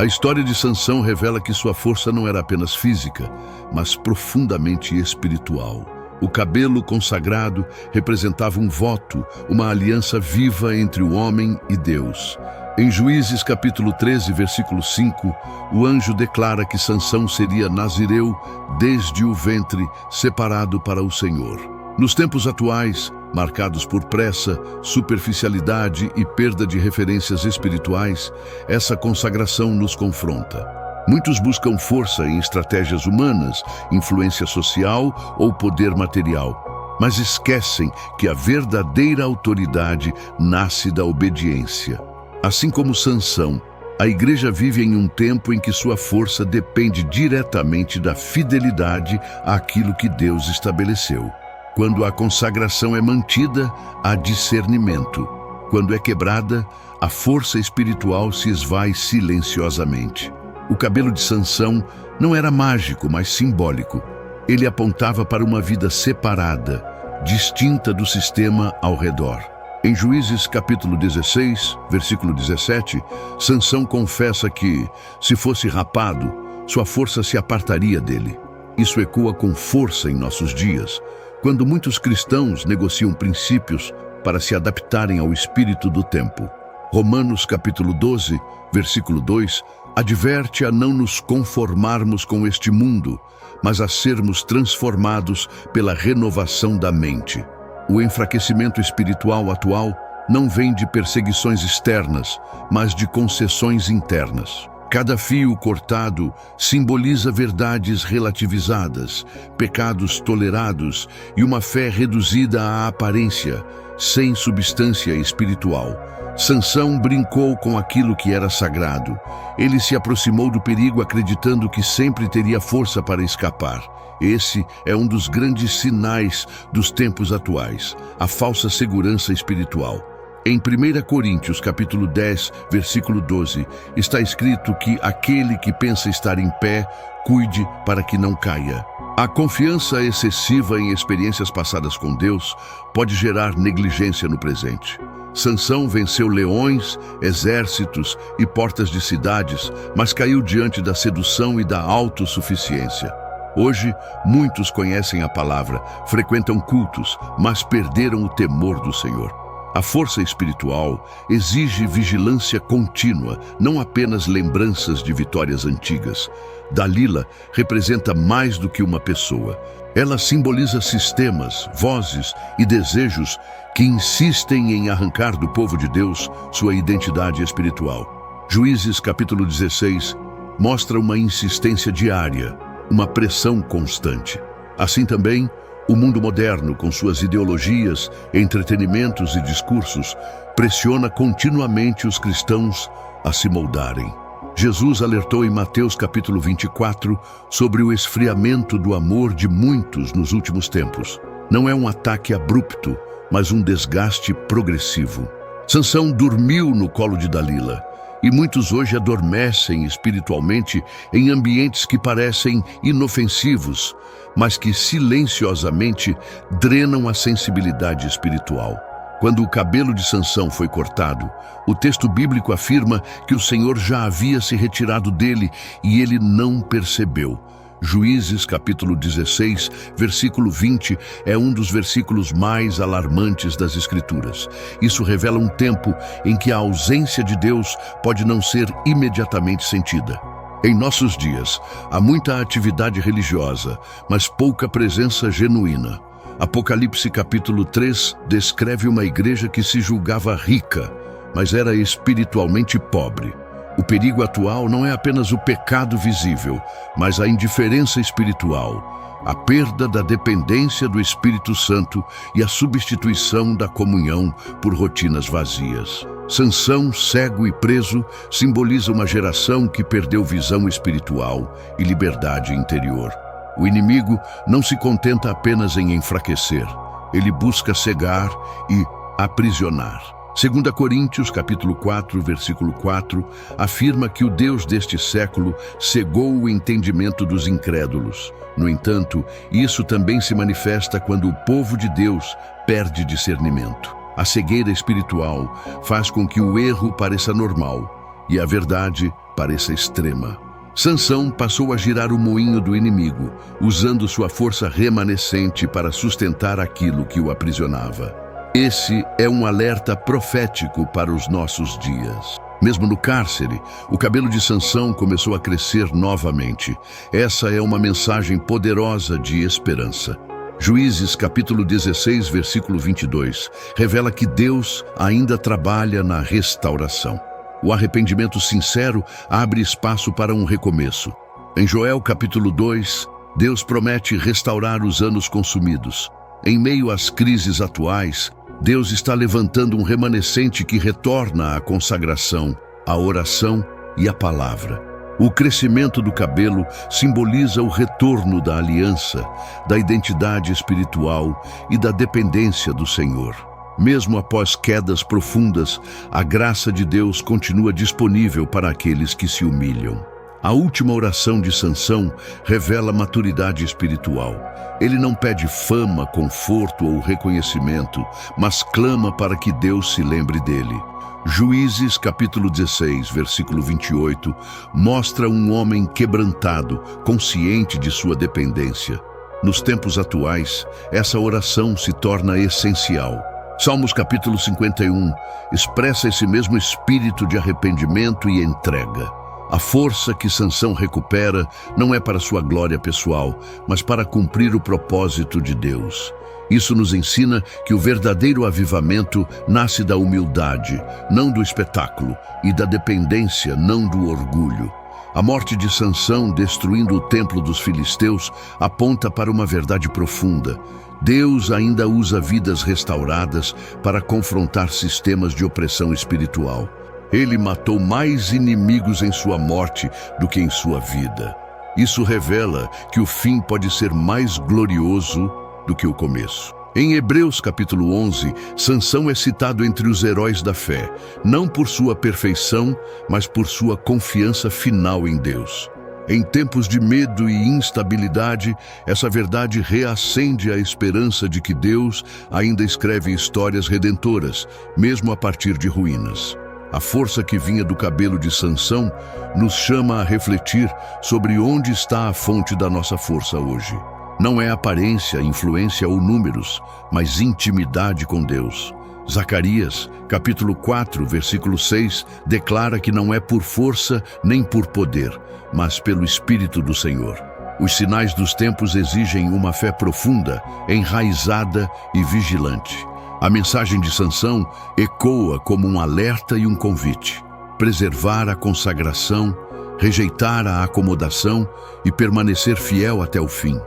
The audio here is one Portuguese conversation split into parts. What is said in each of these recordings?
A história de Sansão revela que sua força não era apenas física, mas profundamente espiritual. O cabelo consagrado representava um voto, uma aliança viva entre o homem e Deus. Em Juízes capítulo 13, versículo 5, o anjo declara que Sansão seria nazireu desde o ventre, separado para o Senhor. Nos tempos atuais, marcados por pressa, superficialidade e perda de referências espirituais, essa consagração nos confronta. Muitos buscam força em estratégias humanas, influência social ou poder material, mas esquecem que a verdadeira autoridade nasce da obediência. Assim como Sansão, a igreja vive em um tempo em que sua força depende diretamente da fidelidade àquilo que Deus estabeleceu. Quando a consagração é mantida, há discernimento. Quando é quebrada, a força espiritual se esvai silenciosamente. O cabelo de Sansão não era mágico, mas simbólico. Ele apontava para uma vida separada, distinta do sistema ao redor. Em Juízes capítulo 16, versículo 17, Sansão confessa que, se fosse rapado, sua força se apartaria dele. Isso ecoa com força em nossos dias, quando muitos cristãos negociam princípios para se adaptarem ao espírito do tempo. Romanos capítulo 12, versículo 2, adverte a não nos conformarmos com este mundo, mas a sermos transformados pela renovação da mente. O enfraquecimento espiritual atual não vem de perseguições externas, mas de concessões internas. Cada fio cortado simboliza verdades relativizadas, pecados tolerados e uma fé reduzida à aparência, sem substância espiritual. Sansão brincou com aquilo que era sagrado. Ele se aproximou do perigo acreditando que sempre teria força para escapar. Esse é um dos grandes sinais dos tempos atuais, a falsa segurança espiritual. Em 1 Coríntios capítulo 10, versículo 12, está escrito que aquele que pensa estar em pé, cuide para que não caia. A confiança excessiva em experiências passadas com Deus pode gerar negligência no presente. Sansão venceu leões, exércitos e portas de cidades, mas caiu diante da sedução e da autossuficiência. Hoje, muitos conhecem a palavra, frequentam cultos, mas perderam o temor do Senhor. A força espiritual exige vigilância contínua, não apenas lembranças de vitórias antigas. Dalila representa mais do que uma pessoa. Ela simboliza sistemas, vozes e desejos que insistem em arrancar do povo de Deus sua identidade espiritual. Juízes capítulo 16 mostra uma insistência diária, uma pressão constante. Assim também, o mundo moderno, com suas ideologias, entretenimentos e discursos, pressiona continuamente os cristãos a se moldarem. Jesus alertou em Mateus capítulo 24 sobre o esfriamento do amor de muitos nos últimos tempos. Não é um ataque abrupto, mas um desgaste progressivo. Sansão dormiu no colo de Dalila, e muitos hoje adormecem espiritualmente em ambientes que parecem inofensivos, mas que silenciosamente drenam a sensibilidade espiritual. Quando o cabelo de Sansão foi cortado, o texto bíblico afirma que o Senhor já havia se retirado dele e ele não percebeu. Juízes capítulo 16, versículo 20, é um dos versículos mais alarmantes das Escrituras. Isso revela um tempo em que a ausência de Deus pode não ser imediatamente sentida. Em nossos dias, há muita atividade religiosa, mas pouca presença genuína. Apocalipse capítulo 3 descreve uma igreja que se julgava rica, mas era espiritualmente pobre. O perigo atual não é apenas o pecado visível, mas a indiferença espiritual, a perda da dependência do Espírito Santo e a substituição da comunhão por rotinas vazias. Sansão, cego e preso, simboliza uma geração que perdeu visão espiritual e liberdade interior. O inimigo não se contenta apenas em enfraquecer, ele busca cegar e aprisionar. 2 Coríntios capítulo 4, versículo 4, afirma que o Deus deste século cegou o entendimento dos incrédulos. No entanto, isso também se manifesta quando o povo de Deus perde discernimento. A cegueira espiritual faz com que o erro pareça normal e a verdade pareça extrema. Sansão passou a girar o moinho do inimigo, usando sua força remanescente para sustentar aquilo que o aprisionava. Esse é um alerta profético para os nossos dias. Mesmo no cárcere, o cabelo de Sansão começou a crescer novamente. Essa é uma mensagem poderosa de esperança. Juízes capítulo 16, versículo 22, revela que Deus ainda trabalha na restauração. O arrependimento sincero abre espaço para um recomeço. Em Joel capítulo 2, Deus promete restaurar os anos consumidos. Em meio às crises atuais, Deus está levantando um remanescente que retorna à consagração, à oração e à palavra. O crescimento do cabelo simboliza o retorno da aliança, da identidade espiritual e da dependência do Senhor. Mesmo após quedas profundas, a graça de Deus continua disponível para aqueles que se humilham. A última oração de Sansão revela maturidade espiritual. Ele não pede fama, conforto ou reconhecimento, mas clama para que Deus se lembre dele. Juízes capítulo 16, versículo 28, mostra um homem quebrantado, consciente de sua dependência. Nos tempos atuais, essa oração se torna essencial. Salmos capítulo 51 expressa esse mesmo espírito de arrependimento e entrega. A força que Sansão recupera não é para sua glória pessoal, mas para cumprir o propósito de Deus. Isso nos ensina que o verdadeiro avivamento nasce da humildade, não do espetáculo, e da dependência, não do orgulho. A morte de Sansão, destruindo o templo dos filisteus, aponta para uma verdade profunda. Deus ainda usa vidas restauradas para confrontar sistemas de opressão espiritual. Ele matou mais inimigos em sua morte do que em sua vida. Isso revela que o fim pode ser mais glorioso do que o começo. Em Hebreus capítulo 11, Sansão é citado entre os heróis da fé, não por sua perfeição, mas por sua confiança final em Deus. Em tempos de medo e instabilidade, essa verdade reacende a esperança de que Deus ainda escreve histórias redentoras, mesmo a partir de ruínas. A força que vinha do cabelo de Sansão nos chama a refletir sobre onde está a fonte da nossa força hoje. Não é aparência, influência ou números, mas intimidade com Deus. Zacarias, capítulo 4, versículo 6, declara que não é por força nem por poder, mas pelo Espírito do Senhor. Os sinais dos tempos exigem uma fé profunda, enraizada e vigilante. A mensagem de Sansão ecoa como um alerta e um convite. Preservar a consagração, rejeitar a acomodação e permanecer fiel até o fim.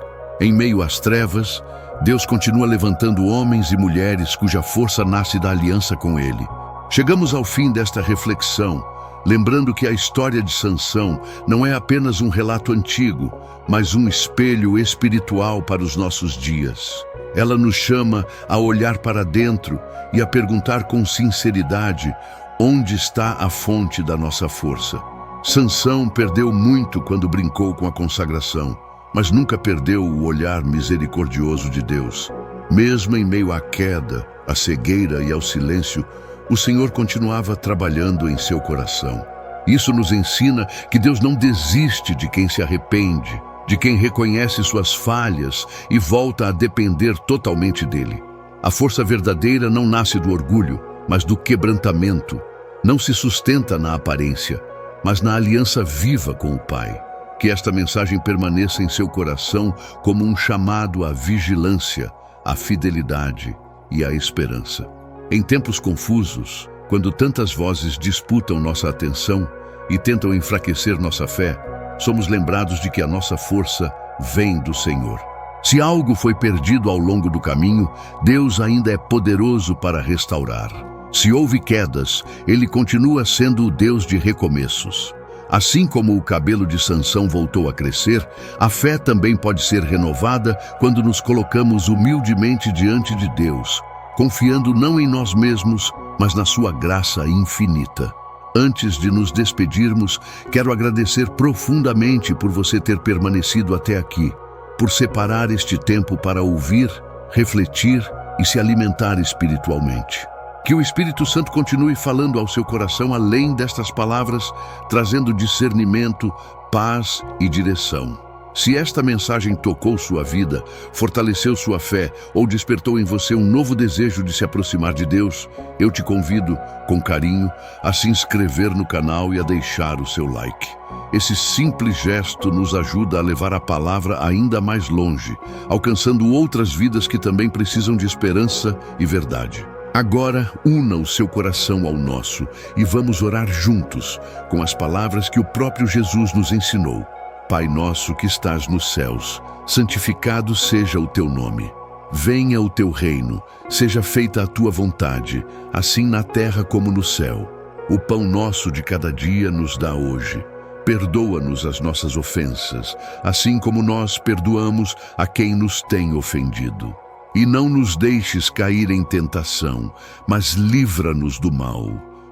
Em meio às trevas, Deus continua levantando homens e mulheres cuja força nasce da aliança com Ele. Chegamos ao fim desta reflexão, lembrando que a história de Sansão não é apenas um relato antigo, mas um espelho espiritual para os nossos dias. Ela nos chama a olhar para dentro e a perguntar com sinceridade onde está a fonte da nossa força. Sansão perdeu muito quando brincou com a consagração, mas nunca perdeu o olhar misericordioso de Deus. Mesmo em meio à queda, à cegueira e ao silêncio, o Senhor continuava trabalhando em seu coração. Isso nos ensina que Deus não desiste de quem se arrepende, de quem reconhece suas falhas e volta a depender totalmente dele. A força verdadeira não nasce do orgulho, mas do quebrantamento. Não se sustenta na aparência, mas na aliança viva com o Pai. Que esta mensagem permaneça em seu coração como um chamado à vigilância, à fidelidade e à esperança. Em tempos confusos, quando tantas vozes disputam nossa atenção e tentam enfraquecer nossa fé, somos lembrados de que a nossa força vem do Senhor. Se algo foi perdido ao longo do caminho, Deus ainda é poderoso para restaurar. Se houve quedas, Ele continua sendo o Deus de recomeços. Assim como o cabelo de Sansão voltou a crescer, a fé também pode ser renovada quando nos colocamos humildemente diante de Deus, confiando não em nós mesmos, mas na sua graça infinita. Antes de nos despedirmos, quero agradecer profundamente por você ter permanecido até aqui, por separar este tempo para ouvir, refletir e se alimentar espiritualmente. Que o Espírito Santo continue falando ao seu coração além destas palavras, trazendo discernimento, paz e direção. Se esta mensagem tocou sua vida, fortaleceu sua fé ou despertou em você um novo desejo de se aproximar de Deus, eu te convido, com carinho, a se inscrever no canal e a deixar o seu like. Esse simples gesto nos ajuda a levar a palavra ainda mais longe, alcançando outras vidas que também precisam de esperança e verdade. Agora, una o seu coração ao nosso e vamos orar juntos com as palavras que o próprio Jesus nos ensinou. Pai nosso que estás nos céus, santificado seja o teu nome. Venha o teu reino, seja feita a tua vontade, assim na terra como no céu. O pão nosso de cada dia nos dá hoje. Perdoa-nos as nossas ofensas, assim como nós perdoamos a quem nos tem ofendido. E não nos deixes cair em tentação, mas livra-nos do mal,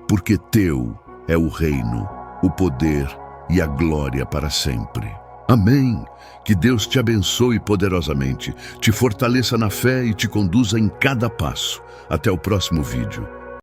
porque teu é o reino, o poder e a glória para sempre. Amém. Que Deus te abençoe poderosamente, te fortaleça na fé e te conduza em cada passo. Até o próximo vídeo.